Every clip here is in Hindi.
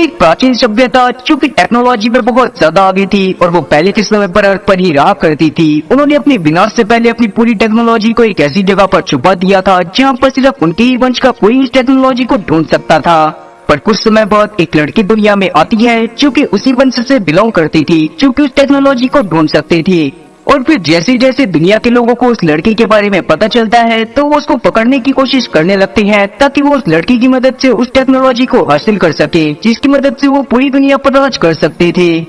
एक प्राचीन सभ्यता जो कि टेक्नोलॉजी में बहुत ज्यादा आगे थी और वो पहले के समय पर अर्थ पर ही रहा करती थी। उन्होंने अपने विनाश से पहले अपनी पूरी टेक्नोलॉजी को एक ऐसी जगह पर छुपा दिया था जहाँ पर सिर्फ उनके ही वंश का कोई इस टेक्नोलॉजी को ढूंढ सकता था। पर कुछ समय बाद एक लड़की दुनिया में आती है जो कि उसी वंश से बिलोंग करती थी, जो कि उस टेक्नोलॉजी को ढूंढ सकती थी। और फिर जैसे जैसे दुनिया के लोगों को उस लड़की के बारे में पता चलता है तो वो उसको पकड़ने की कोशिश करने लगते हैं ताकि वो उस लड़की की मदद से उस टेक्नोलॉजी को हासिल कर सके जिसकी मदद से वो पूरी दुनिया पर राज कर सकते थे।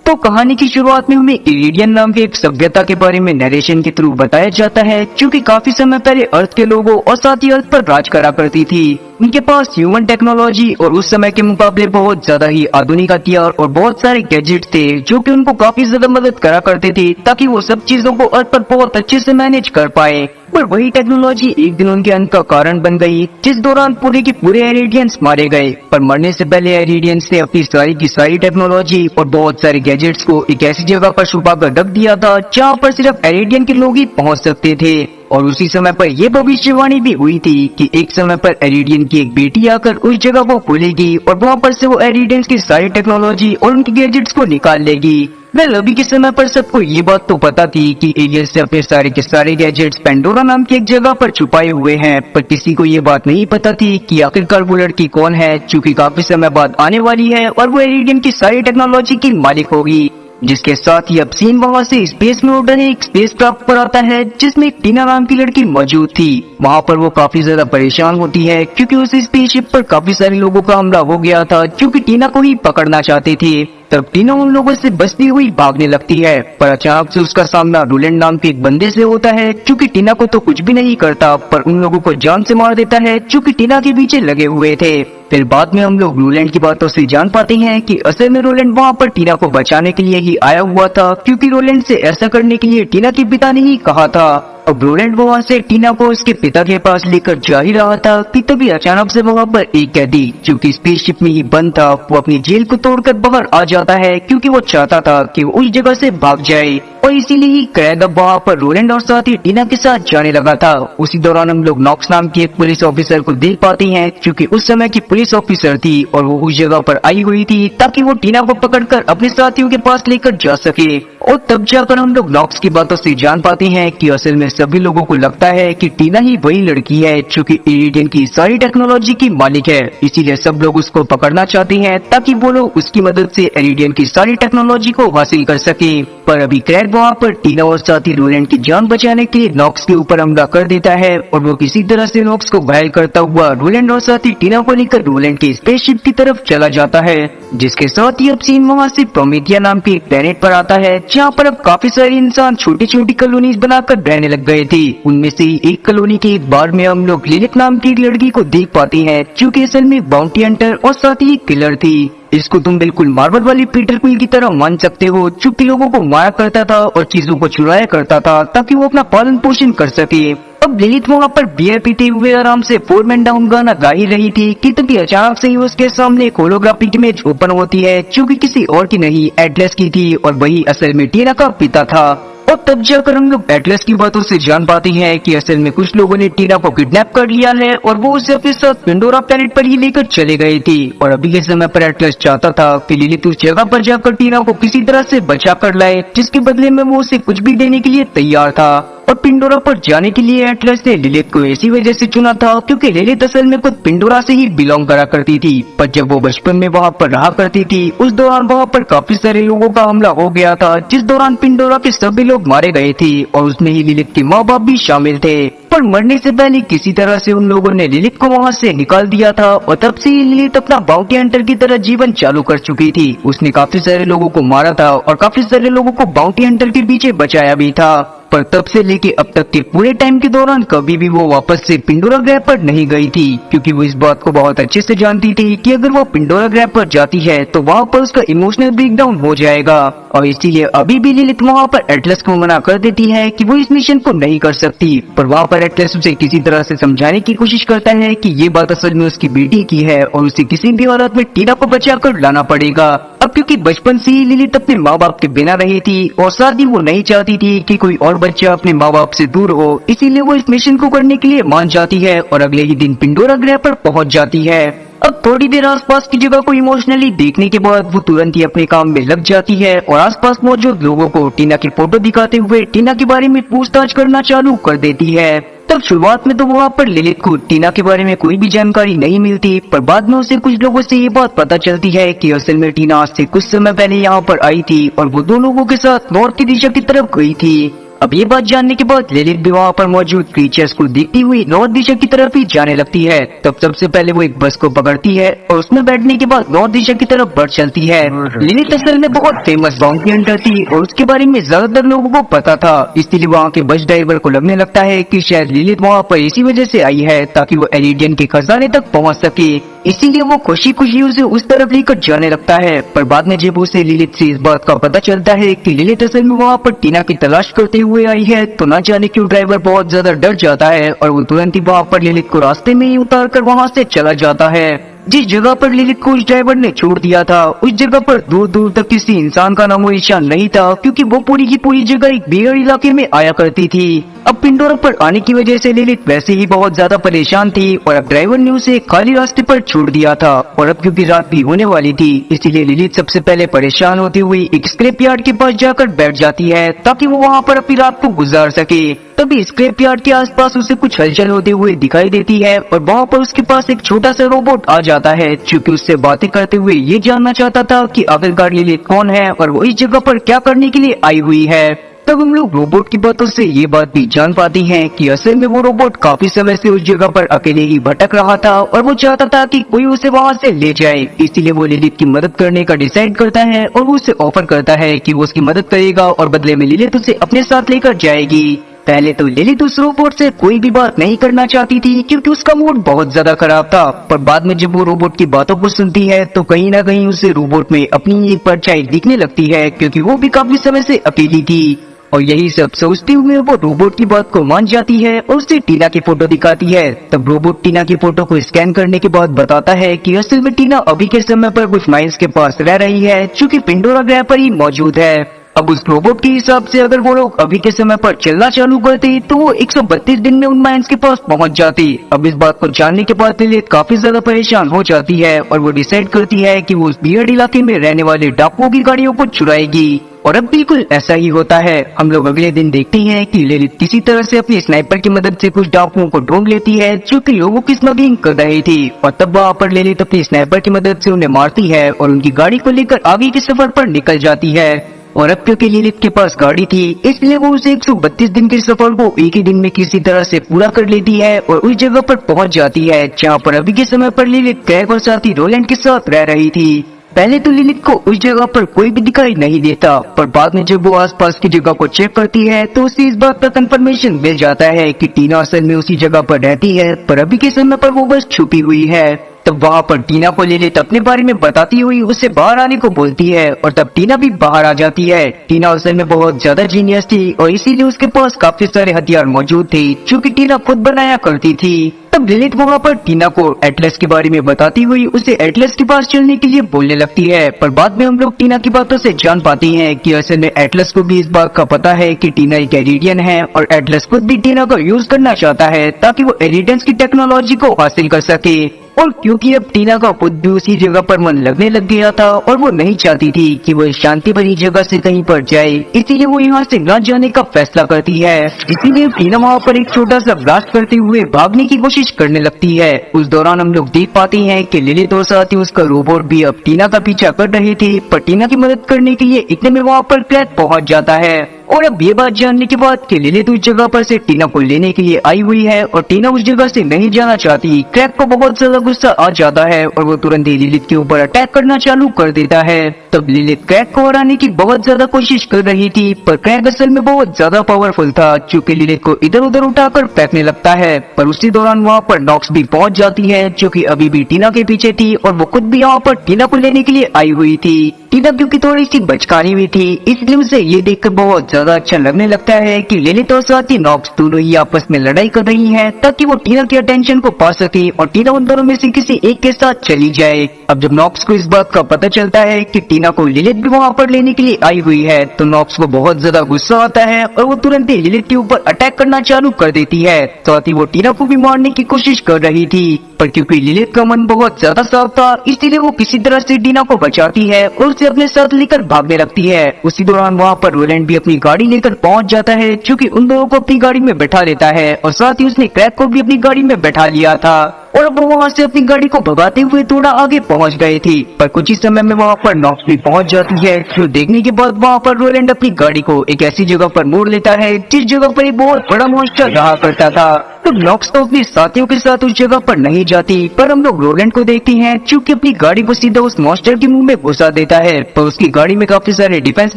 तो कहानी की शुरुआत में हमें इरिडियन नाम की एक सभ्यता के बारे में नरेशन के थ्रू बताया जाता है जो कि काफी समय पहले अर्थ के लोगों और साथ ही अर्थ पर राज करा करती थी। उनके पास ह्यूमन टेक्नोलॉजी और उस समय के मुकाबले बहुत ज्यादा ही आधुनिक हथियार और बहुत सारे गैजेट थे जो कि उनको काफी ज्यादा मदद करा करते थे ताकि वो सब चीजों को अर्थ पर बहुत अच्छे से मैनेज कर पाए। पर वही टेक्नोलॉजी एक दिन उनके अंत का कारण बन गई, जिस दौरान पूरे के पूरे एरिडियंस मारे गए। पर मरने से पहले एरिडियंस ने अपनी सारी की सारी टेक्नोलॉजी और बहुत सारे गैजेट्स को एक ऐसी जगह पर छुपा कर रख दिया था जहाँ पर सिर्फ एरिडियन के लोग ही पहुँच सकते थे। और उसी समय पर यह भविष्यवाणी भी हुई थी कि एक समय पर एरिडियन की एक बेटी आकर उस जगह को खोलेगी और वहाँ पर से वो एरिडियंस की सारी टेक्नोलॉजी और उनके गैजेट्स को निकाल लेगी। वेल, अभी के समय पर सबको ये बात तो पता थी कि एलियंस ने अपने सारे के सारे गैजेट्स पेंडोरा नाम की एक जगह पर छुपाए हुए हैं, पर किसी को ये बात नहीं पता थी कि आखिरकार वो लड़की कौन है जो कि काफी समय बाद आने वाली है और वो एरिडियन की सारी टेक्नोलॉजी की मालिक होगी। जिसके साथ ही अब सीन वहाँ से स्पेस में उड़ने एक स्पेस क्राफ्ट पर आता है जिसमें एक टीना नाम की लड़की मौजूद थी। वहाँ पर वो काफी ज्यादा परेशान होती है क्योंकि उस स्पेसशिप पर काफी सारे लोगों का हमला हो गया था जो कि टीना को ही पकड़ना चाहते थे। तब टीना उन लोगों से बचती हुई भागने लगती है, पर अचानक से उसका सामना रोलैंड नाम के एक बंदे से होता है जो कि टीना को तो कुछ भी नहीं करता पर उन लोगों को जान से मार देता है जो कि टीना के पीछे लगे हुए थे। फिर बाद में हम लोग रोलैंड की बातों से जान पाते हैं कि असल में रोलैंड वहाँ पर टीना को बचाने के लिए ही आया हुआ था, क्योंकि रोलैंड से ऐसा करने के लिए टीना के पिता ने ही कहा था। अब रोलैंड वहाँ से टीना को उसके पिता के पास लेकर जा ही रहा था कि तभी अचानक से वहाँ पर एक कैदी जो कि स्पेसशिप में ही बंद था वो अपनी जेल को तोड़कर बाहर आ जाता है क्योंकि वो चाहता था कि वो उस जगह से भाग जाए और इसीलिए ही कैद अब वहाँ पर रोलैंड और साथ ही टीना के साथ जाने लगा था। उसी दौरान हम लोग नॉक्स नाम की एक पुलिस ऑफिसर को देख पाते हैं जो कि उस समय की पुलिस ऑफिसर थी और वो उस जगह पर आई हुई थी ताकि वो टीना को पकड़कर अपने साथियों के पास लेकर जा सके। और तब जाकर हम लोग नॉक्स की बातों से जान पाते हैं कि असल में सभी लोगों को लगता है कि टीना ही वही लड़की है जो कि इरिडियन की सारी टेक्नोलॉजी की मालिक है, इसीलिए सब लोग उसको पकड़ना चाहते हैं ताकि वो लोग उसकी मदद से इरिडियन की सारी टेक्नोलॉजी को हासिल कर सके। पर अभी क्रैग वहाँ पर टीना और साथी रोलैंड की जान बचाने के लिए नॉक्स के ऊपर हमला कर देता है और वो किसी तरह से नॉक्स को घायल करता हुआ रोलैंड और साथी टीना को लेकर रोलैंड के स्पेसशिप की तरफ चला जाता है। जिसके साथ ही अब सीन वहाँ से प्रोमेथिया नाम के एक प्लेनेट पर आता है जहाँ पर अब काफी सारे इंसान छोटी छोटी कॉलोनीज बनाकर रहने लग गए थे। उनमें से एक कॉलोनी के एक बार में हम लोग लिलिथ नाम की एक लड़की को देख पाते हैं जो कि असल में बाउंटी हंटर और साथ ही किलर थी। इसको तुम बिल्कुल मार्वल वाली पीटर क्विल की तरह मान सकते हो जो कि लोगों को मारा करता था और चीजों को चुराया करता था ताकि वो अपना पालन पोषण कर सके। अब लिलिथ वहाँ पर बियर पीते हुए आराम से 4 मैन डाउन गाना गा ही रही थी कि तभी अचानक से ही उसके सामने एक होलोग्राफिक इमेज ओपन होती है जो कि किसी और की नहीं एटलस की थी और वही असल में टीना का पिता था। और तब जाकर हम लोग एटलस की बातों से जान पाते हैं कि असल में कुछ लोगों ने टीना को किडनैप कर लिया है और वो उसे अपने साथ पेंडोरा प्लेनेट पर ही लेकर चले गए थे। और अभी के समय पर एटलस चाहता था कि लिलिथ उस जगह पर जाकर टीना को किसी तरह से बचा कर लाए जिसके बदले में वो उसे कुछ भी देने के लिए तैयार था। और पिंडोरा पर जाने के लिए एटलस ने लिलिथ को ऐसी वजह से चुना था क्योंकि लिलिथ असल में खुद पिंडोरा से ही बिलोंग करा करती थी, पर जब वो बचपन में वहाँ पर रहा करती थी उस दौरान वहाँ पर काफी सारे लोगों का हमला हो गया था जिस दौरान पिंडोरा के सभी लोग मारे गए थे और उसमें ही लिलिथ के माँ बाप भी शामिल थे। पर मरने से पहले किसी तरह से उन लोगों ने लिलिथ को वहाँ से निकाल दिया था और तब से ही लिलिथ अपना बाउंटी हंटर की तरह जीवन चालू कर चुकी थी। उसने काफी सारे लोगों को मारा था और काफी सारे लोगों को बाउंटी हंटर के पीछे बचाया भी था। पर तब से लेके अब तक के पूरे टाइम के दौरान कभी भी वो वापस से पिंडोरा ग्रह पर नहीं गई थी क्योंकि वो इस बात को बहुत अच्छे से जानती थी कि अगर वो पिंडोरा ग्रह पर जाती है तो वहाँ पर उसका इमोशनल ब्रेकडाउन हो जाएगा और इसीलिए अभी भी लिलिथ वहाँ पर एटलस को मना कर देती है कि वो इस मिशन को नहीं कर सकती। पर वहाँ पर एटलस उसे किसी तरह से समझाने की कोशिश करता है कि ये बात असल में उसकी बेटी की है और उसे किसी भी हालत में टीना को बचा कर लाना पड़ेगा। अब क्योंकि बचपन से ही लिलिथ अपने माँ बाप के बिना रही थी और साथ ही वो नहीं चाहती थी कि कोई और बच्चा अपने माँ बाप से दूर हो, इसीलिए वो इस मिशन को करने के लिए मान जाती है और अगले ही दिन पिंडोरा ग्रह पर पहुँच जाती है। अब थोड़ी देर आसपास की जगह को इमोशनली देखने के बाद वो तुरंत ही अपने काम में लग जाती है और आसपास मौजूद लोगों को टीना की फोटो दिखाते हुए टीना के बारे में पूछताछ करना चालू कर देती है। तब शुरुआत में तो वहाँ पर ललित को टीना के बारे में कोई भी जानकारी नहीं मिलती, पर बाद में उसे कुछ लोगों से ये बात पता चलती है कि असल में टीना आज से कुछ समय पहले यहाँ पर आई थी और वो दो लोगों के साथ नॉर्थ की दिशा की तरफ गई थी। अब ये बात जानने के बाद ललित भी वहाँ पर मौजूद क्रीचर्स को देखती हुई नॉर्थ दिशा की तरफ ही जाने लगती है। तब सबसे पहले वो एक बस को पकड़ती है और उसमें बैठने के बाद नॉर्थ दिशा की तरफ बढ़ चलती है। ललित असल में बहुत फेमस बाउंटी हंटर थी और उसके बारे में ज्यादातर लोगों को पता था, इसलिए वहाँ के बस ड्राइवर को लगने लगता है कि शायद ललित वहाँ पर इसी वजह से आई है ताकि वो एलिडियन के खजाने तक पहुँच सके, इसीलिए वो खुशी खुशी उसे उस तरफ लेकर जाने लगता है। पर बाद में जब उसे ललित से इस बात का पता चलता है कि ललित असल में वहाँ पर टीना की तलाश करते हुए आई है, तो न जाने क्यों ड्राइवर बहुत ज्यादा डर जाता है और वो तुरंत ही वहाँ पर ललित को रास्ते में ही उतार कर वहाँ से चला जाता है। जिस जगह पर ललित को उस ड्राइवर ने छोड़ दिया था उस जगह पर दूर दूर तक किसी इंसान का नामो निशान नहीं था, क्योंकि वो पूरी की पूरी जगह एक बियर इलाके में आया करती थी। अब पिंडोरा पर आने की वजह से ललित वैसे ही बहुत ज्यादा परेशान थी और अब ड्राइवर ने उसे खाली रास्ते पर छोड़ दिया था और अब क्योंकि रात भी होने वाली थी, इसीलिए ललित सबसे पहले परेशान होती हुई एक स्क्रैप यार्ड के पास जाकर बैठ जाती है ताकि वो वहाँ पर अपनी रात को गुजार सके। तभी स्क्रैप यार्ड के आसपास उसे कुछ हलचल होते हुए दिखाई देती है और वहाँ पर उसके पास एक छोटा सा रोबोट आ जाता है, क्योंकि उससे बातें करते हुए ये जानना चाहता था कि आखिरकार ललित कौन है और वो इस जगह पर क्या करने के लिए आई हुई है। तब हम लोग रोबोट की बातों से ये बात भी जान पाते हैं कि असल में वो रोबोट काफी समय से उस जगह पर अकेले ही भटक रहा था और वो चाहता था कि कोई उसे वहाँ से ले जाए, इसीलिए वो ललित की मदद करने का डिसाइड करता है और वो उसे ऑफर करता है कि वो उसकी मदद करेगा और बदले में ललित उसे अपने साथ लेकर जाएगी। पहले तो ललित उस रोबोट से कोई भी बात नहीं करना चाहती थी क्योंकि उसका मूड बहुत ज्यादा खराब था, पर बाद में जब वो रोबोट की बातों को सुनती है तो कहीं ना कहीं उसे रोबोट में अपनी एक परछाई दिखने लगती है, क्योंकि वो भी काफी समय से अकेली थी। और यही सब सोचते हुए वो रोबोट की बात को मान जाती है और उसे टीना की फोटो दिखाती है। तब रोबोट टीना की फोटो को स्कैन करने के बाद बताता है कि असल में टीना अभी के समय पर कुछ माइल्स के पास रह रही है, जो कि पिंडोरा ग्रह पर ही मौजूद है। अब उस रोबोट के हिसाब से अगर वो लोग अभी के समय पर चलना चालू करते तो वो 132 दिन में उन माइंस के पास पहुंच जाती। अब इस बात को जानने के बाद ललित काफी ज्यादा परेशान हो जाती है और वो डिसाइड करती है कि वो उस बियर्ड इलाके में रहने वाले डाकुओं की गाड़ियों को चुराएगी। और अब बिल्कुल ऐसा ही होता है। हम लोग अगले दिन देखते हैं कि ललित किसी तरह से अपनी स्नाइपर की मदद से कुछ डाकुओं को ढूंढ लेती है जो कि लोगों की स्मगलिंग कर रही थी, और तब वहाँ पर ललित अपनी स्नाइपर की मदद से उन्हें मारती है और उनकी गाड़ी को लेकर आगे के सफर पर निकल जाती है। और अब क्योंकि ललित के पास गाड़ी थी इसलिए वो उसे 132 दिन के सफर को एक ही दिन में किसी तरह से पूरा कर लेती है और उस जगह पर पहुंच जाती है जहाँ पर अभी के समय पर ललित क्रैग और साथी रोलैंड के साथ रह रही थी। पहले तो ललित को उस जगह पर कोई भी दिखाई नहीं देता, पर बाद में जब वो आसपास की जगह को चेक करती है तो उसे इस बात का कंफर्मेशन मिल जाता है कि टीना असल में उसी जगह पर रहती है, पर अभी के समय पर वो बस छुपी हुई है। तब वहाँ पर टीना को ललित अपने बारे में बताती हुई उससे बाहर आने को बोलती है और तब टीना भी बाहर आ जाती है। टीना असल में बहुत ज्यादा जीनियस थी और इसीलिए उसके पास काफी सारे हथियार मौजूद थे जो कि टीना खुद बनाया करती थी। तब ललित वहाँ पर टीना को एटलस के बारे में बताती हुई उसे एटलस के पास चलने के लिए बोलने लगती है, पर बाद में हम लोग टीना की बातों से जान पाते हैं कि असल में एटलस को भी इस बात का पता है कि टीना एक एरिडियन है और एटलस खुद भी टीना का यूज करना चाहता है ताकि वो एरिडियंस की टेक्नोलॉजी को हासिल कर सके। और क्योंकि अब टीना का खुद भी उसी जगह पर मन लगने लग गया था और वो नहीं चाहती थी कि वो शांति भरी जगह से कहीं पर जाए, इसीलिए वो यहाँ से न जाने का फैसला करती है। इसीलिए टीना वहाँ पर एक छोटा सा ब्लास्ट करते हुए भागने की कोशिश करने लगती है। उस दौरान हम लोग देख पाते हैं कि ललित और साथ ही उसका रोबोट भी अब टीना का पीछा कर रहे थे, पर टीना की मदद करने के लिए इतने में वहाँ पर क्रैग पहुँच जाता है। और अब ये बात जानने के बाद कि ललित उस जगह पर से टीना को लेने के लिए आई हुई है और टीना उस जगह से नहीं जाना चाहती, क्रैग को बहुत ज्यादा गुस्सा आ जाता है और वो तुरंत ही ललित के ऊपर अटैक करना चालू कर देता है। तब ललित क्रैग को हराने की बहुत ज्यादा कोशिश कर रही थी, पर क्रैग असल में बहुत ज्यादा पावरफुल था क्योंकि ललित को इधर उधर उठाकर फेंकने लगता है। पर उसी दौरान वहाँ पर नॉक्स भी पहुँच जाती है जो कि अभी भी टीना के पीछे थी और वो खुद भी यहाँ पर टीना को लेने के लिए आई हुई थी। टीना क्योंकि थोड़ी सी बचकानी हुई थी इसलिए उसे ये देखकर बहुत ज्यादा अच्छा लगने लगता है कि लिलित और साथ ही नॉक्स दोनों ही आपस में लड़ाई कर रही हैं ताकि वो टीना के अटेंशन को पा सके और टीना उन दोनों में से किसी एक के साथ चली जाए। अब जब नॉक्स को इस बात का पता चलता है कि टीना को लिलित भी वहाँ पर लेने के लिए आई हुई है तो नॉक्स को बहुत ज्यादा गुस्सा आता है और वो तुरंत ही लिलित के ऊपर अटैक करना चालू कर देती है। साथ ही वो टीना को भी मारने की कोशिश कर रही थी, पर क्योंकि लिलित का मन बहुत ज्यादा साफ था इसलिए वो किसी तरह से टीना को बचाती है और उसे अपने साथ लेकर भागने लगती है। उसी दौरान वहाँ पर रोलैंड भी अपनी गाड़ी लेकर पहुँच जाता है, क्योंकि उन दोनों को अपनी गाड़ी में बैठा लेता है और साथ ही उसने क्रैक को भी अपनी गाड़ी में बैठा लिया था और अब वो वहाँ से अपनी गाड़ी को भगाते हुए थोड़ा आगे पहुँच गए थे। पर कुछ ही समय में वहाँ पर नॉक्स भी पहुँच जाती है, जो देखने के बाद वहाँ पर रोलैंड अपनी गाड़ी को एक ऐसी जगह पर मोड़ लेता है जिस जगह पर एक बहुत बड़ा मॉन्स्टर रहा करता था। तो नॉक्स तो अपने साथियों के साथ उस जगह पर नहीं जाती, पर हम लोग रोलैंड को देखते हैं चूँकि अपनी गाड़ी को सीधा उस मॉन्स्टर के मुंह में घुसा देता है। पर उसकी गाड़ी में काफी सारे डिफेंस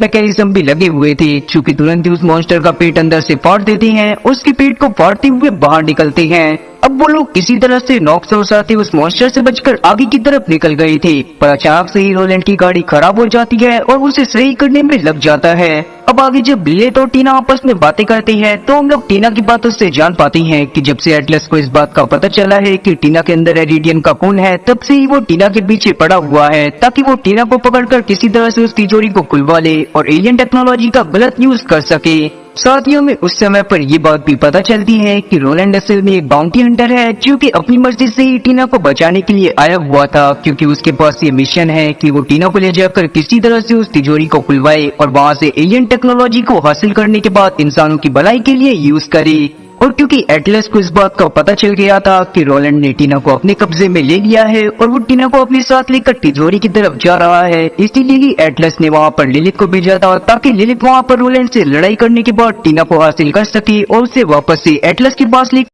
मैकेनिज्म भी लगे हुए थे, चूँकि तुरंत ही उस मॉन्स्टर का पेट अंदर से फाड़ देते हैं, उसके पेट को फाड़ते हुए बाहर निकलते हैं। अब वो लोग किसी तरह से नॉक्स और साथी उस मॉन्स्टर से बचकर आगे की तरफ निकल गए थे, पर अचानक से ही रोलैंड की गाड़ी खराब हो जाती है और उसे सही करने में लग जाता है। अब आगे जब लिलित और टीना आपस में बातें करते हैं तो हम लोग टीना की बातों से जान पाते हैं कि जब से एटलस को इस बात का पता चला है कि टीना के अंदर एरिडियन का खून है, तब से ही वो टीना के पीछे पड़ा हुआ है ताकि वो टीना को पकड़कर किसी तरह से उस तिजोरी को खुलवा ले और एलियन टेक्नोलॉजी का गलत यूज कर सके। साथियों में उस समय पर ये बात भी पता चलती है कि रोलैंड असल में एक बाउंटी हंटर है, जो कि अपनी मर्जी से ही टीना को बचाने के लिए आया हुआ था, क्योंकि उसके पास ये मिशन है कि वो टीना को ले जाकर किसी तरह से उस तिजोरी को खुलवाए और वहाँ से एलियन टेक्नोलॉजी को हासिल करने के बाद इंसानों की भलाई के लिए यूज करे। और क्योंकि एटलस को इस बात का पता चल गया था कि रोलैंड ने टीना को अपने कब्जे में ले लिया है और वो टीना को अपने साथ लेकर तिजोरी की तरफ जा रहा है, इसलिए ही एटलस ने वहाँ पर लिलित को भेजा था ताकि लिलित वहाँ पर रोलैंड से लड़ाई करने के बाद टीना को हासिल कर सके और उसे वापस से एटलस के पास ले